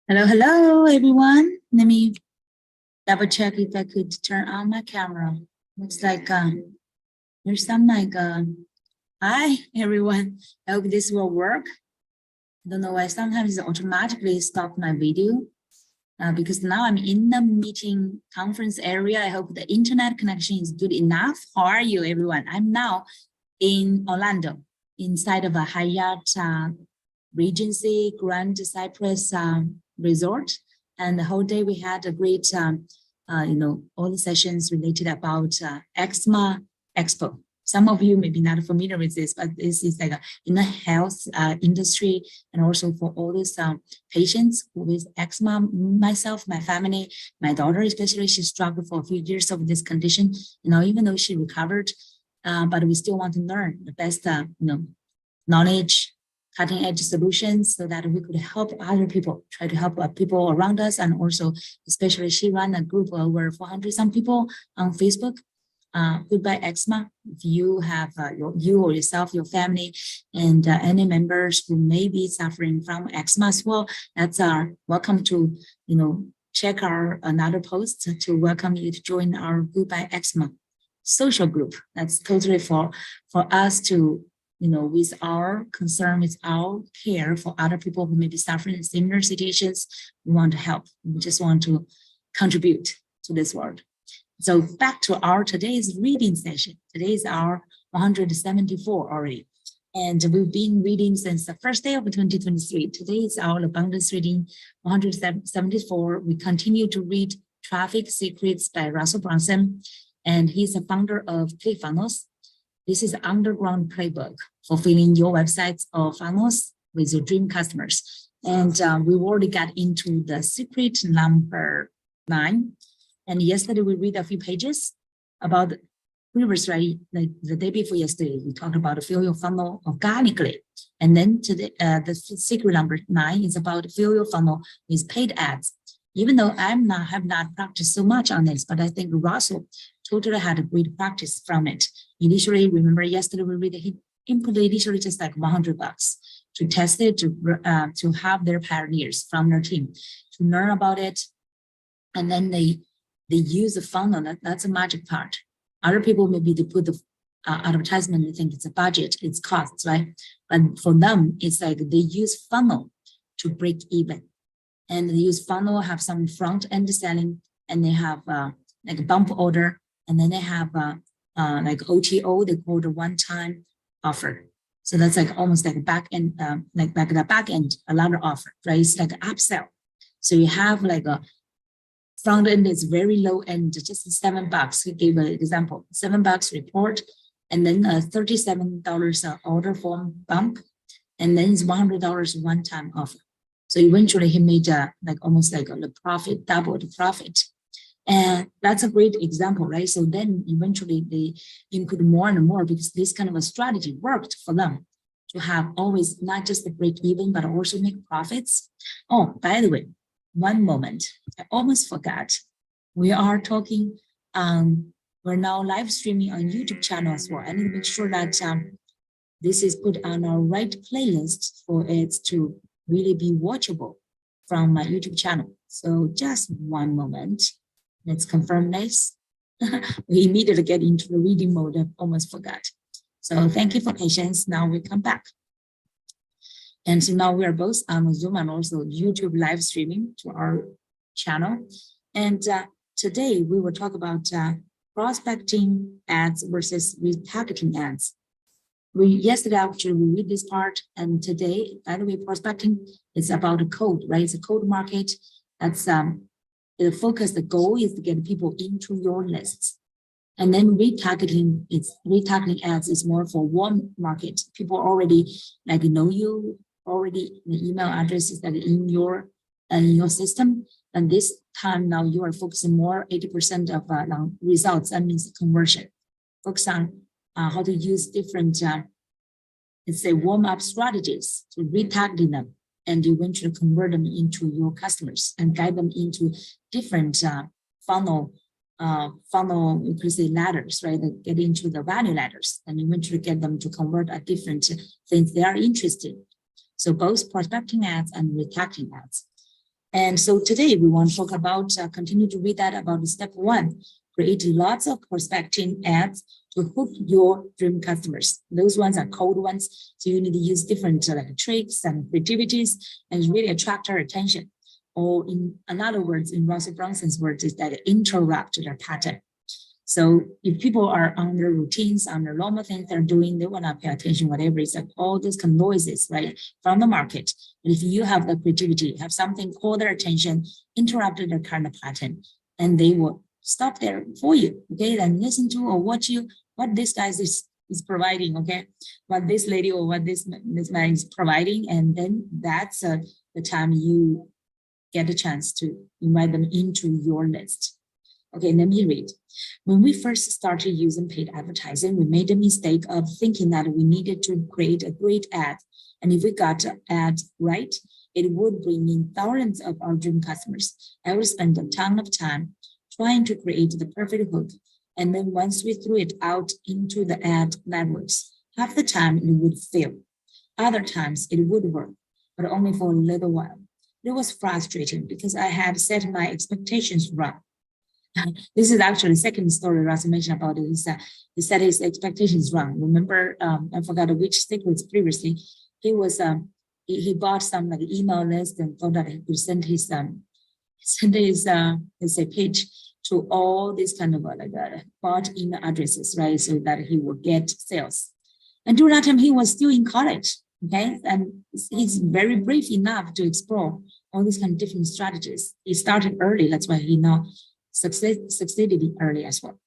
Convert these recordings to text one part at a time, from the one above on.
Hello, everyone. Let me double check if I could turn on my camera. Looks like there's some hi, everyone. I hope this will work. I don't know why sometimes it automatically stop my video because now I'm in the meeting conference area. I hope the internet connection is good enough. How are you, everyone? I'm now in Orlando, inside of a Hyatt Regency Grand Cypress resort, and the whole day we had a great all the sessions related about eczema expo. Some of you may be not familiar with this, but this is like in the health industry, and also for all these patients with eczema. Myself, my family, my daughter especially, she struggled for a few years of this condition. Even though she recovered, but we still want to learn the best knowledge, cutting-edge solutions, so that we could help other people, try to help people around us. And also, especially she ran a group of over 400 some people on Facebook, Goodbye Eczema. If you have you or yourself, your family, and any members who may be suffering from eczema as well, that's welcome to check our another post to welcome you to join our Goodbye Eczema social group. That's totally for us to with our concern, with our care for other people who may be suffering in similar situations. We want to help. We just want to contribute to this world. So back to our today's reading session. Today is our 174 already. And we've been reading since the first day of 2023. Today is our abundance reading 174. We continue to read Traffic Secrets by Russell Brunson. And he's the founder of ClickFunnels. This is an underground playbook for filling your websites or funnels with your dream customers. And we've already got into the secret number 9. And yesterday we read a few pages about previously, like the day before yesterday, we talked about fill your funnel organically. And then today, the secret number 9 is about fill your funnel with paid ads. Even though have not practiced so much on this, but I think Russell totally had a great practice from it. Initially, remember yesterday we read he input initially just like $100 to test it, to have their pioneers from their team to learn about it, and then they use the funnel. That's a magic part. Other people maybe they put the advertisement, they think it's a budget, it's costs, right? But for them, it's like they use funnel to break even. And they use funnel, have some front end selling, and they have like a bump order, and then they have like OTO, they call the one-time offer. So that's like almost like a back end, like the back end, a lot of offer, right? It's like an upsell. So you have like a front end is very low end, just $7. We gave an example, $7 report, and then $37 order form bump, and then it's $100 one-time offer. So eventually he made like almost like the profit, double the profit. And that's a great example, right? So then eventually they input more and more because this kind of a strategy worked for them to have always not just the break even, but also make profits. Oh, by the way, one moment, I almost forgot. We are talking, we're now live streaming on YouTube channel as well. I need to make sure that this is put on our right playlist for it to really be watchable from my YouTube channel. So just one moment. Let's confirm this. We immediately get into the reading mode. I almost forgot. So thank you for patience. Now we come back. And so now we are both on Zoom and also YouTube live streaming to our channel. And today we will talk about prospecting ads versus retargeting ads. Yesterday actually we read this part, and today, by the way, prospecting is about a code, right? It's a code market. That's the focus, the goal is to get people into your lists. And then retargeting ads is more for warm market. People already know you already, the email addresses that are in your system. And this time now you are focusing more 80% of results. That means conversion. Focus on how to use different, let's say, warm-up strategies to retarget them and eventually convert them into your customers and guide them into different funnel, you could say ladders, right? They get into the value ladders and eventually get them to convert at different things they are interested in. So both prospecting ads and retargeting ads. And so today we want to talk about, continue to read that about step 1, create lots of prospecting ads to hook your dream customers. Those ones are cold ones. So you need to use different like tricks and creativities and really attract our attention. Or in another words, in Russell Brunson's words, is that interrupt their pattern. So if people are on their routines, on their normal things they're doing, they will not pay attention, whatever. It's like all these kind of noises, right, from the market. But if you have the creativity, have something call their attention, interrupt their kind of pattern, and they will stop there for you, okay? Then listen to or watch you, what this guy is providing, okay? What this lady or what this man is providing, and then that's the time you get a chance to invite them into your list. Okay, let me read. When we first started using paid advertising, we made the mistake of thinking that we needed to create a great ad. And if we got the ad right, it would bring in thousands of our dream customers. I would spend a ton of time trying to create the perfect hook. And then once we threw it out into the ad networks, half the time it would fail. Other times it would work, but only for a little while. It was frustrating because I had set my expectations wrong. This is actually the second story Russell mentioned about it. He set his expectations wrong. Remember, I forgot which secrets previously. He was he bought some like email list and thought that he could send his let's say page to all these kind of bought email addresses, right? So that he would get sales. And during that time, he was still in college, okay? And he's very brave enough to explore all these kind of different strategies. He started early, that's why he now succeeded early as well.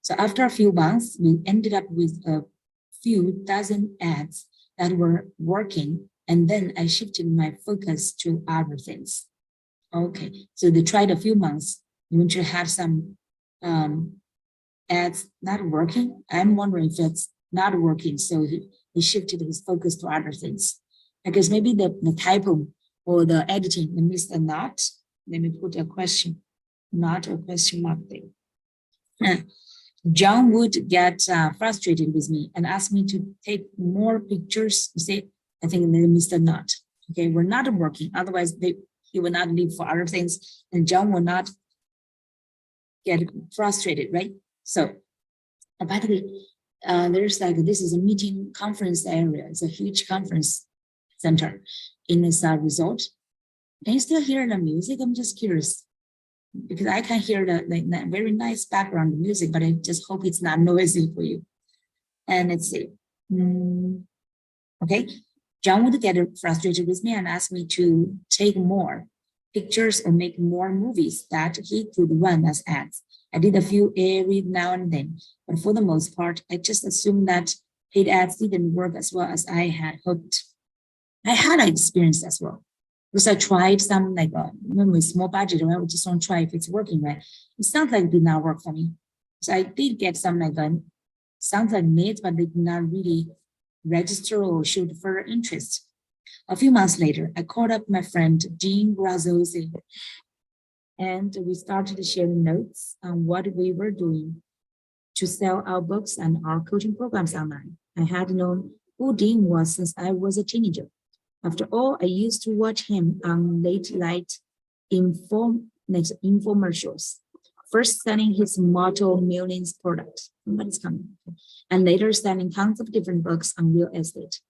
So after a few months, we ended up with a few dozen ads that were working. And then I shifted my focus to other things. Okay, so they tried a few months. You want to have some ads not working. I'm wondering if it's not working. So he shifted his focus to other things. I guess maybe the typo or the editing, they missed a not. Let me put a question. Not a question mark there. John would get frustrated with me and ask me to take more pictures. You see, I think they missed a not. Okay, we're not working. Otherwise, he will not leave for other things, and John will not get frustrated, right? So, by the way, there's like this is a meeting conference area. It's a huge conference center in this resort. Can you still hear the music? I'm just curious, because I can hear the very nice background music, but I just hope it's not noisy for you. And let's see. Okay, John would get frustrated with me and ask me to take more pictures or make more movies that he could run as ads. I did a few every now and then, but for the most part, I just assumed that paid ads didn't work as well as I had hoped. I had an experience as well, because I tried some like with small budget, or I would just want to try if it's working, right? It sounds like it did not work for me. So I did get some like sounds like needs, but they did not really register or showed further interest. A few months later, I called up my friend Jean Graziosi, and we started sharing notes on what we were doing to sell our books and our coaching programs online. I had known who Dean was since I was a teenager. After all, I used to watch him on late night infomercials, first selling his motto millions products, somebody's coming, and later selling tons of different books on real estate.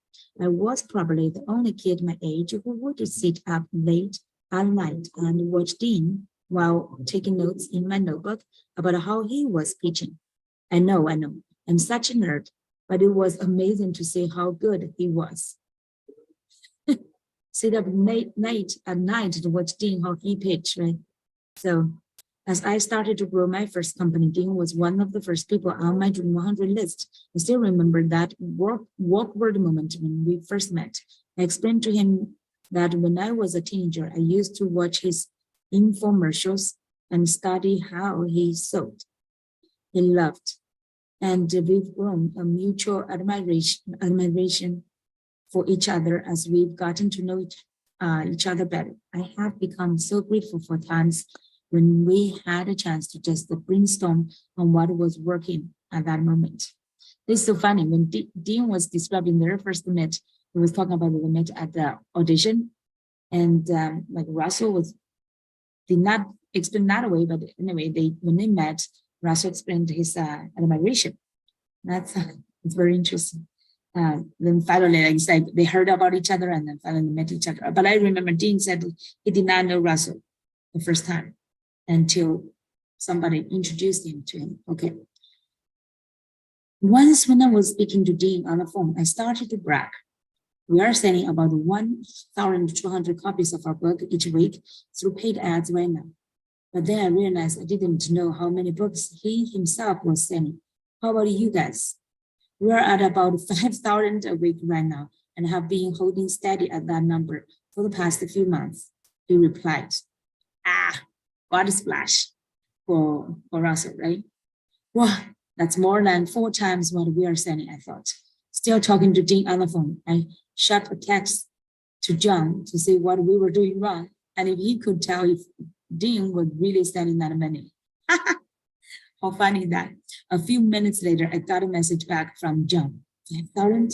I was probably the only kid my age who would sit up late at night and watch Dean while taking notes in my notebook about how he was pitching. I know, I'm such a nerd, but it was amazing to see how good he was. Sit up late at night to watch Dean how he pitched, right? So as I started to grow my first company, Dean was one of the first people on my Dream 100 list. I still remember that awkward moment when we first met. I explained to him that when I was a teenager, I used to watch his infomercials and study how he sold. He loved, and we've grown a mutual admiration for each other as we've gotten to know each other better. I have become so grateful for times when we had a chance to just brainstorm on what was working at that moment. This is so funny. When Dean was describing their first meet, he was talking about the meet at the audition, and like Russell was did not explain that way, but anyway, when they met, Russell explained his admiration. That's it's very interesting. Then finally, it's like they heard about each other and then finally met each other. But I remember Dean said he did not know Russell the first time until somebody introduced him to him. Okay. Once when I was speaking to Dean on the phone, I started to brag. We are selling about 1,200 copies of our book each week through paid ads right now. But then I realized I didn't know how many books he himself was selling. How about you guys? We're at about 5,000 a week right now and have been holding steady at that number for the past few months. He replied, what a splash for Russell, right? Well, that's more than 4 times what we are selling, I thought. Still talking to Dean on the phone, I shot a text to John to see what we were doing wrong and if he could tell if Dean was really selling that many. How funny that. A few minutes later, I got a message back from John. 5,000?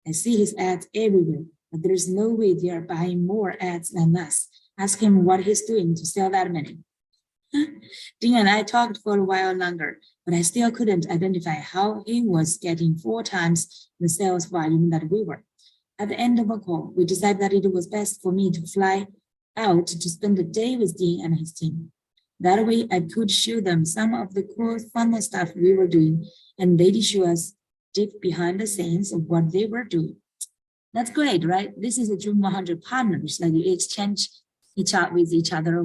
I see his ads everywhere, but there's no way they are buying more ads than us. Ask him what he's doing to sell that many. Dean and I talked for a while longer, but I still couldn't identify how he was getting 4 times the sales volume that we were. At the end of the call, we decided that it was best for me to fly out to spend the day with Dean and his team. That way, I could show them some of the cool, fun stuff we were doing, and they'd show us deep behind the scenes of what they were doing. That's great, right? This is a Dream 100 partners, like you exchange with each other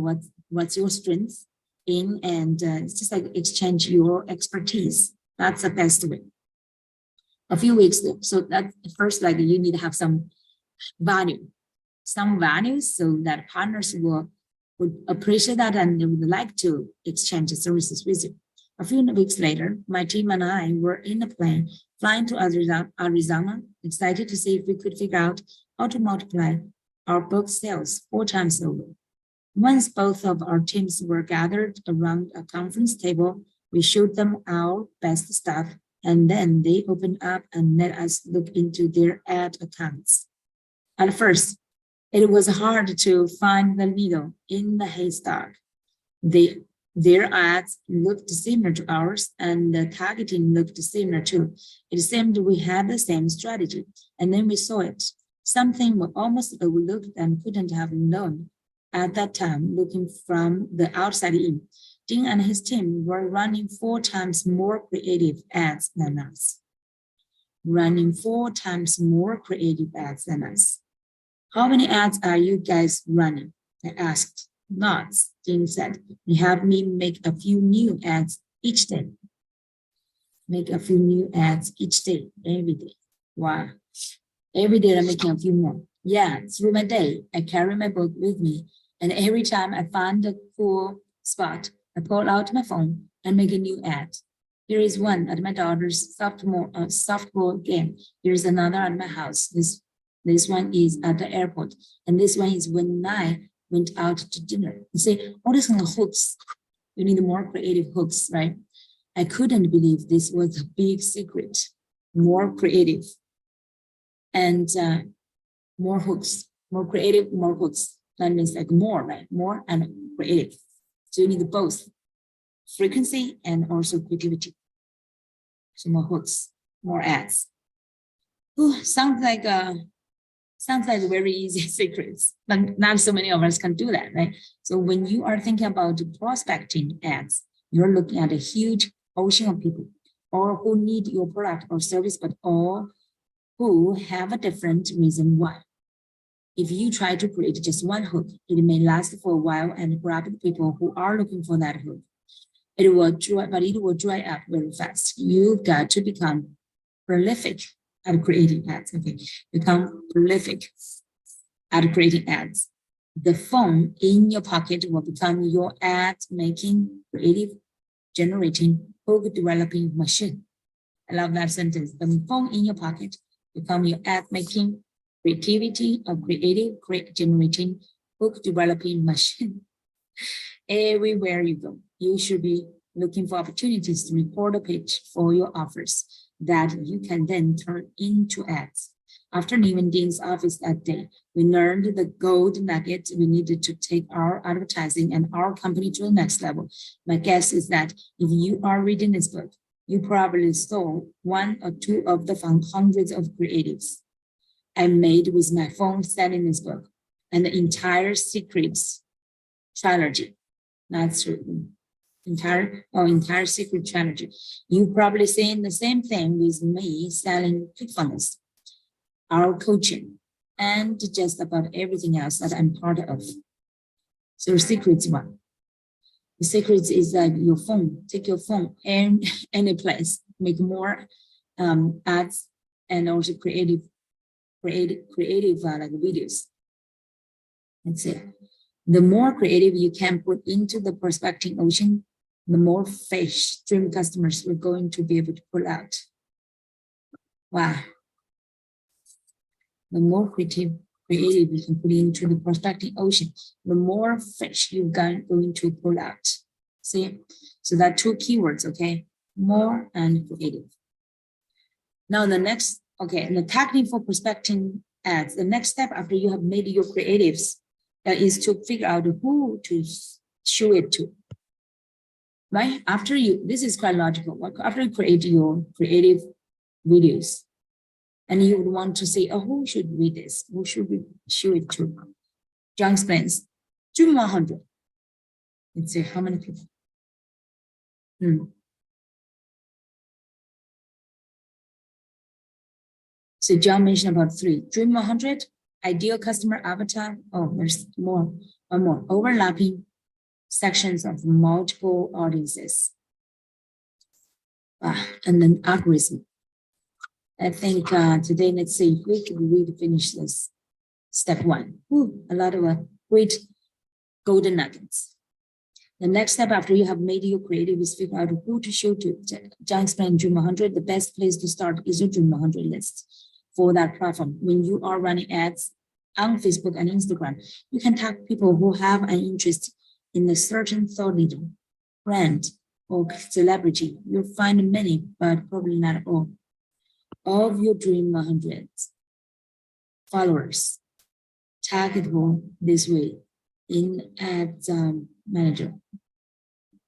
what's your strength in, and it's just like exchange your expertise. That's the best way. A few weeks, so that first, like you need to have some values, so that partners would appreciate that and they would like to exchange services with you. A few weeks later, my team and I were in a plane flying to Arizona, excited to see if we could figure out how to multiply our book sales 4 times over. Once both of our teams were gathered around a conference table, we showed them our best stuff, and then they opened up and let us look into their ad accounts. At first, it was hard to find the needle in the haystack. Their ads looked similar to ours, and the targeting looked similar too. It seemed we had the same strategy, and then we saw it. Something we almost overlooked and couldn't have known at that time, looking from the outside in. Dean and his team were running 4 times more creative ads than us. How many ads are you guys running? I asked. Lots, Dean said. You have me make a few new ads each day. Every day. Wow. Every day I'm making a few more. Yeah, through my day, I carry my book with me. And every time I find a cool spot, I pull out my phone and make a new ad. Here is one at my daughter's softball game. Here's another at my house. This one is at the airport. And this one is when I went out to dinner. You see, all these kind of hooks. You need more creative hooks, right? I couldn't believe this was a big secret. More creative. And more hooks. More creative, more hooks. That means like more, right? More and creative. So you need both frequency and also creativity. So more hooks, more ads. Ooh, sounds like very easy secrets, but not so many of us can do that, right? So when you are thinking about prospecting ads, you're looking at a huge ocean of people, or who need your product or service, but all who have a different reason why. If you try to create just one hook, it may last for a while and grab the people who are looking for that hook. It will dry up very fast. You've got to become prolific at creating ads. Okay, become prolific at creating ads. The phone in your pocket will become your ad making, creative, generating, hook developing machine. I love that sentence. The phone in your pocket become your ad making, creativity of creative, generating, hook developing machine. Everywhere you go, you should be looking for opportunities to record a pitch for your offers that you can then turn into ads. After leaving Dean's office that day, we learned the gold nugget we needed to take our advertising and our company to the next level. My guess is that if you are reading this book, you probably saw one or two of the hundreds of creatives I made with my phone selling this book and the entire secrets trilogy. That's true. Entire secret trilogy. You probably seen the same thing with me selling ClickFunnels, our coaching, and just about everything else that I'm part of. So secrets one. The secrets is that your phone, take your phone and any place, make more ads and also creative like videos. That's it. The more creative you can put into the prospecting ocean, the more fish dream customers we're going to be able to pull out. Wow. The more creative you can put into the prospecting ocean, the more fish you're going to pull out. See? So that two keywords, okay? More and creative. Now the next, okay, the technique for prospecting ads, the next step after you have made your creatives is to figure out who to show it to. Right? After you, this is quite logical. After you create your creative videos, and you would want to say, oh, who should read this? Who should we show it to? Zheng explains, Dream 100. Let's say how many people? So John mentioned about 3. Dream 100, ideal customer avatar. Oh, there's more. One more. Overlapping sections of multiple audiences. And then algorithm. I think today, let's see if we can really finish this. Step 1. Ooh, a lot of great golden nuggets. The next step after you have made your creative is figure out who to show to. Zhang explained Dream 100. The best place to start is your Dream 100 list for that platform. When you are running ads on Facebook and Instagram, you can tag people who have an interest in a certain thought leader, brand, or celebrity. You'll find many, but probably not all, of your Dream 100 followers targetable this way in Ads Manager.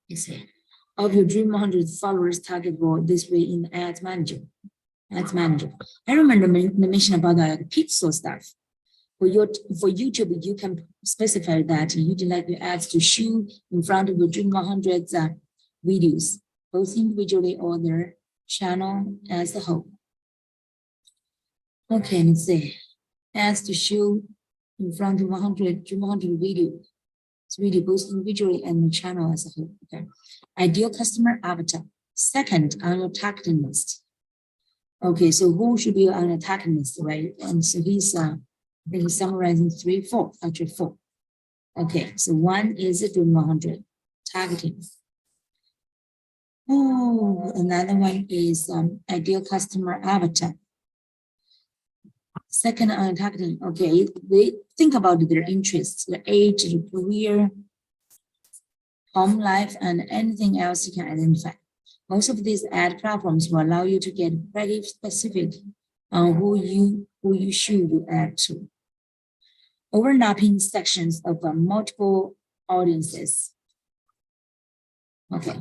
You see, of your Dream 100 followers targetable this way in Ads Manager. Ads Manager. I remember the mention about the pixel stuff. For YouTube, you can specify that you'd like your ads to show in front of your Dream 100 videos, both individually or their channel as a whole. Okay, let's see. Ads to show in front of 100 videos. It's really both individually and the channel as a whole. Okay. Ideal customer avatar. Second on your targeting list. Okay, so who should be on a targeting list, right? And so he's summarizing 4. Okay, so 1 is a Dream 100 targeting. Oh, another one is ideal customer avatar. Second on targeting, okay, they think about their interests, their age, their career, home life, and anything else you can identify. Most of these ad platforms will allow you to get pretty specific on who you should do ad to. Overlapping sections of multiple audiences. Okay,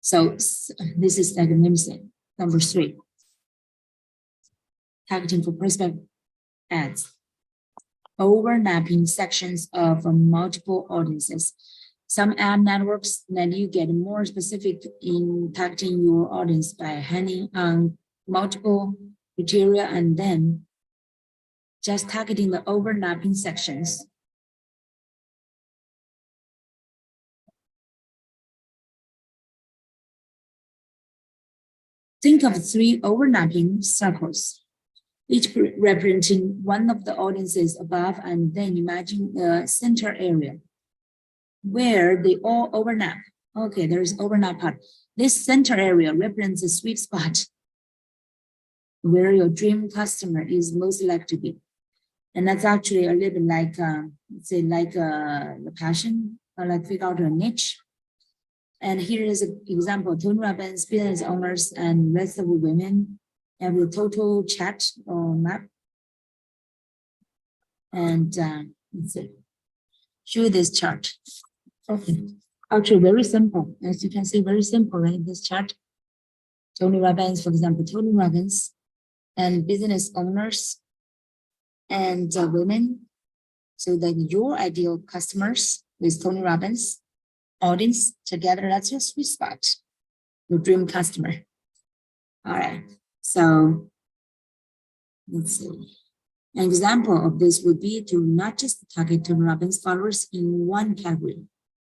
so this is like number 3. Targeting for prospect ads. Overlapping sections of multiple audiences. Some ad networks let you get more specific in targeting your audience by handing on multiple criteria and then just targeting the overlapping sections. Think of 3 overlapping circles, each representing one of the audiences above, and then imagine the center area where they all overlap. Okay, there's overlap part. This center area represents a sweet spot where your dream customer is most likely to be. And that's actually a little bit like, say, like the passion, or like figure out a niche. And here is an example: Tony Robbins, business owners, and rest of the women have a total chat or map And let's see. Show this chart. Okay. Actually, very simple. As you can see, very simple, right? This chart. Tony Robbins, for example, Tony Robbins and business owners and women. So that your ideal customers with Tony Robbins audience together, that's your sweet spot, your dream customer. All right. So let's see. An example of this would be to not just target Tony Robbins followers in one category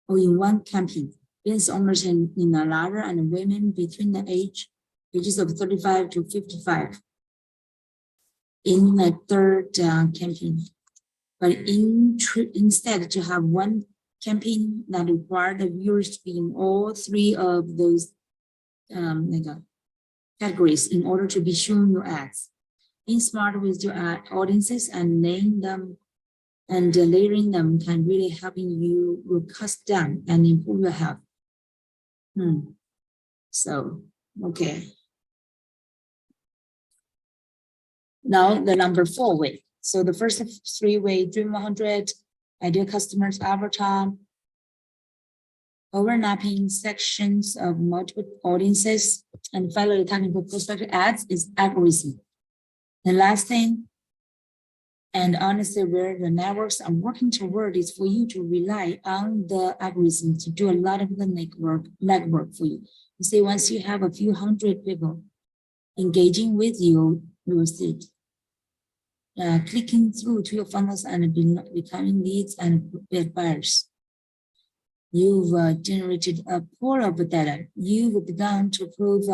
or in one campaign. Business owners in a larger and women between the ages of 35 to 55 in the third campaign. But instead to have one campaign that require the viewers to be in all three of those categories in order to be shown your ads. Being smart with your ad audiences and laying them and layering them can really helping you cut down and improve your health. So, okay. Now the number 4 way. So the first 3 way, Dream 100, ideal customers, avatar, overlapping sections of multiple audiences, and finally targeting prospective ads is algorithm. The last thing, and honestly, where the networks are working toward is for you to rely on the algorithm to do a lot of the legwork for you. You see, once you have a few hundred people engaging with you, you will see it. Clicking through to your funnels and becoming leads and buyers. You've generated a pool of data. You've begun to prove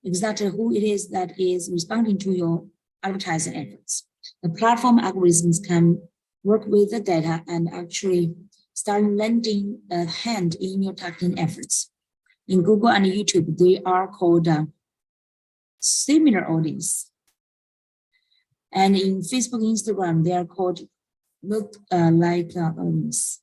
exactly who it is that is responding to your advertising efforts. The platform algorithms can work with the data and actually start lending a hand in your targeting efforts. In Google and YouTube, they are called similar audience. And in Facebook, Instagram, they are called look-like audience.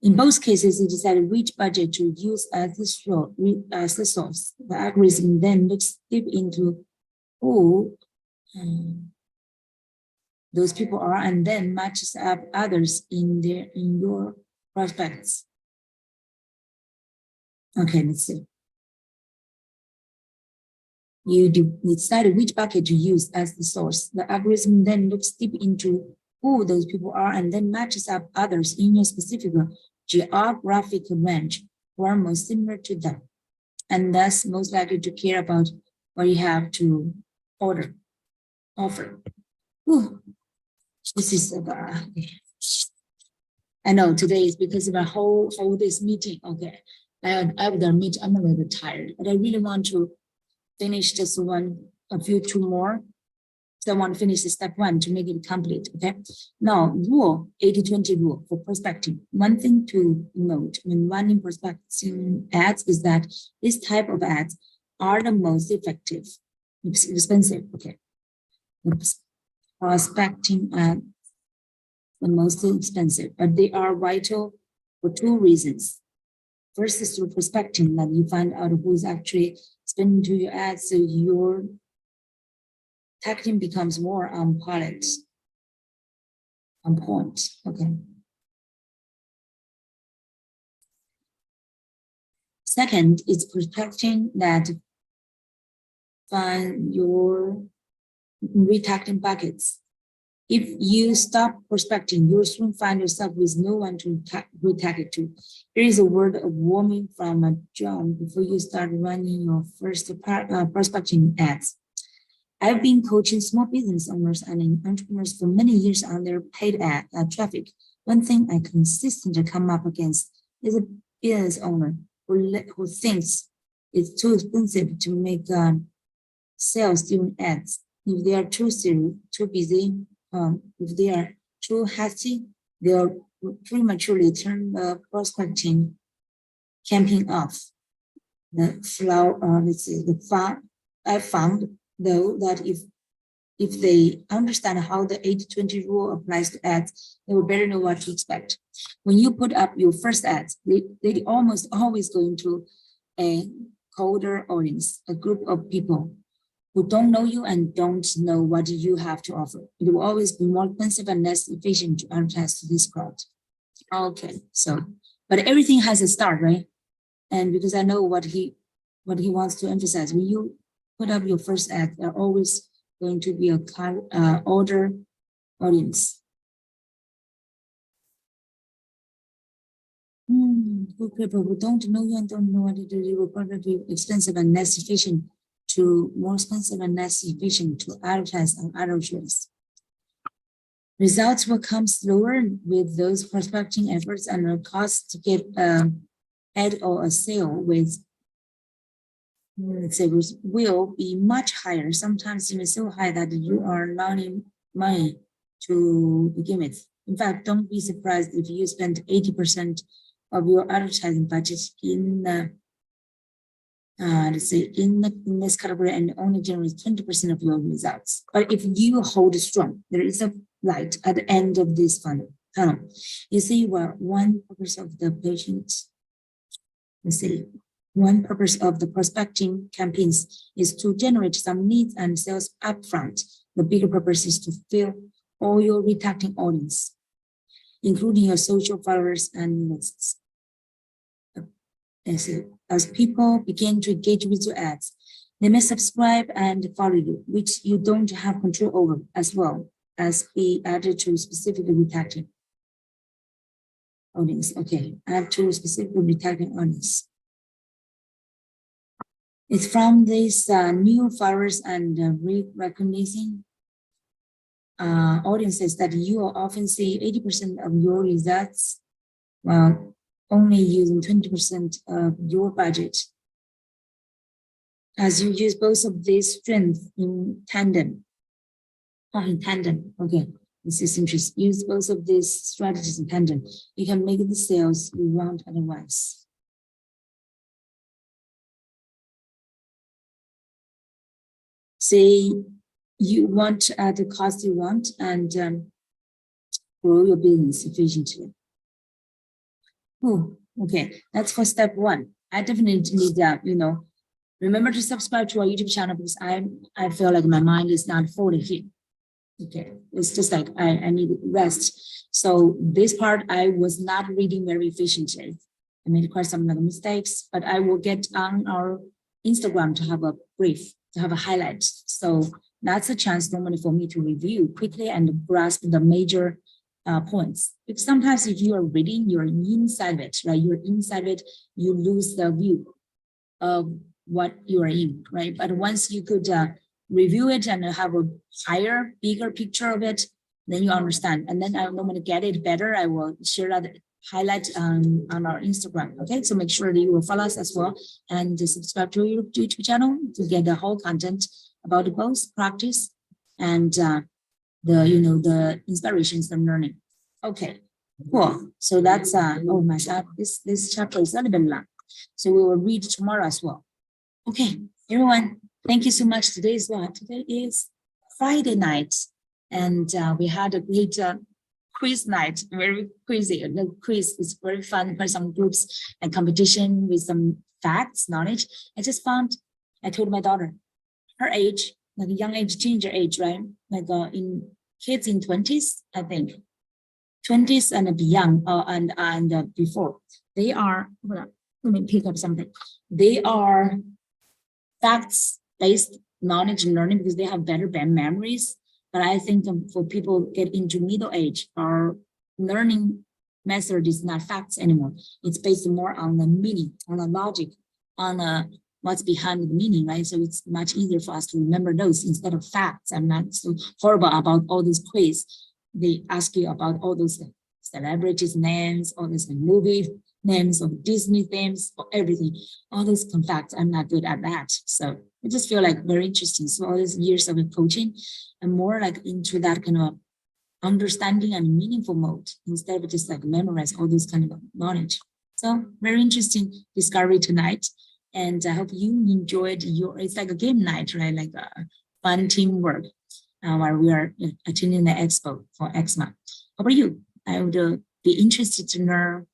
In both cases, you decide which budget to use as the source. The algorithm then looks deep into who those people are and then matches up others in your prospects. Okay, let's see. You decide which bucket to use as the source. The algorithm then looks deep into who those people are and then matches up others in your specific geographic range who are most similar to them, and thus most likely to care about what you have to offer. Whew. This is I know today is because of a whole this meeting. Okay, I have the meeting. I'm a little bit tired, but I really want to finish just two more. So I want to finish step 1 to make it complete. Okay. Now, 80-20 rule for prospecting. One thing to note when running prospecting ads is that this type of ads are the most effective, expensive. Okay. Prospecting ads the most expensive, but they are vital for 2 reasons. First is through prospecting that you find out who is actually spending to your ads, so your targeting becomes more on point. Okay. Second is prospecting that find your retargeting buckets. If you stop prospecting, you'll soon find yourself with no one to retarget to. Here is a word of warning from John before you start running your first prospecting ads. I've been coaching small business owners and entrepreneurs for many years on their paid ad traffic. One thing I consistently come up against is a business owner who thinks it's too expensive to make sales doing ads. If they are too serious, too busy, if they are too hasty, they'll prematurely turn the prospecting campaign off. I found though that if they understand how the 80-20 rule applies to ads, they will better know what to expect. When you put up your first ads, they almost always go into a colder audience, a group of people who don't know you and don't know what you have to offer. It will always be more expensive and less efficient to advertise to this crowd. Okay, so, but everything has a start, right? And because I know what he wants to emphasize, when you put up your first ad, they're always going to be a older audience. Good people who don't know you and don't know what to do, you will probably be expensive and less efficient to more expensive and less efficient to advertise on other shows. Results will come slower with those prospecting efforts, and the cost to get ad or a sale with, let's say, will be much higher, sometimes even so high that you are losing money to begin with. In fact, don't be surprised if you spend 80% of your advertising budget in let's say in this category and only generates 20% of your results. But if you hold strong, there is a light at the end of this funnel. You see, well, one purpose of the patient, let's say, one purpose of the prospecting campaigns is to generate some leads and sales upfront. The bigger purpose is to fill all your retargeting audience, including your social followers and lists. As people begin to engage with your ads, they may subscribe and follow you, which you don't have control over, as well as be added to specific retargeting audience. Okay, add to specific retargeting audience. It's from these new followers and recognizing audiences that you will often see 80% of your results while only using 20% of your budget. As you use both of these strengths in tandem. Okay, this is interesting. Use both of these strategies in tandem. You can make the sales you want otherwise. Say you want at the cost you want and grow your business efficiently. Oh, okay, that's for step one. I definitely need that, remember to subscribe to our YouTube channel because I feel like my mind is not fully here. Okay, it's just like I need rest. So this part I was not reading very efficiently. I made quite some mistakes, but I will get on our Instagram to have a brief, to have a highlight. So that's a chance normally for me to review quickly and grasp the major points. Because sometimes if you are reading, you're inside it, right? You're inside it, you lose the view of what you are in, right? But once you could review it and have a higher, bigger picture of it, then you understand. And then I'm going to get it better. I will share that highlight on our Instagram. Okay, so make sure that you will follow us as well and subscribe to your YouTube channel to get the whole content about the both practice and the inspirations and learning. Okay, cool. So that's oh my god, this chapter is a little bit long, so we will read tomorrow as well. Okay, everyone, thank you so much. Today is Friday night, and we had a great quiz night, very crazy. The quiz is very fun for some groups and competition with some facts, knowledge. I told my daughter, her age, like a young age, teenager age, right? Like in kids in 20s, I think, 20s and beyond, and before, they are. Hold on, let me pick up something. They are facts-based knowledge and learning because they have better memories. But I think for people who get into middle age, our learning method is not facts anymore. It's based more on the meaning, on the logic, on what's behind the meaning, right? So it's much easier for us to remember those instead of facts. I'm not so horrible about all these quiz. They ask you about all those celebrities' names, all these movie names of Disney themes, or everything. All those facts, I'm not good at that. So I just feel like very interesting. So all these years of coaching, I'm more like into that kind of understanding and meaningful mode instead of just like memorize all this kind of knowledge. So very interesting discovery tonight. And I hope you enjoyed it's like a game night, right? Like a fun teamwork while we are attending the expo for EXMA. How about you? I would be interested to know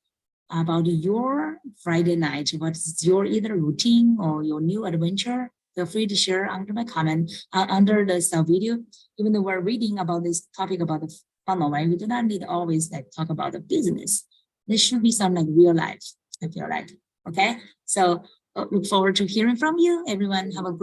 about your Friday night. What is your either routine or your new adventure? feel free to share under my comment, under this video. Even though we're reading about this topic about the funnel, right? We do not need to always like talk about the business. This should be some like real life, I feel like. Okay, so look forward to hearing from you. Everyone have a great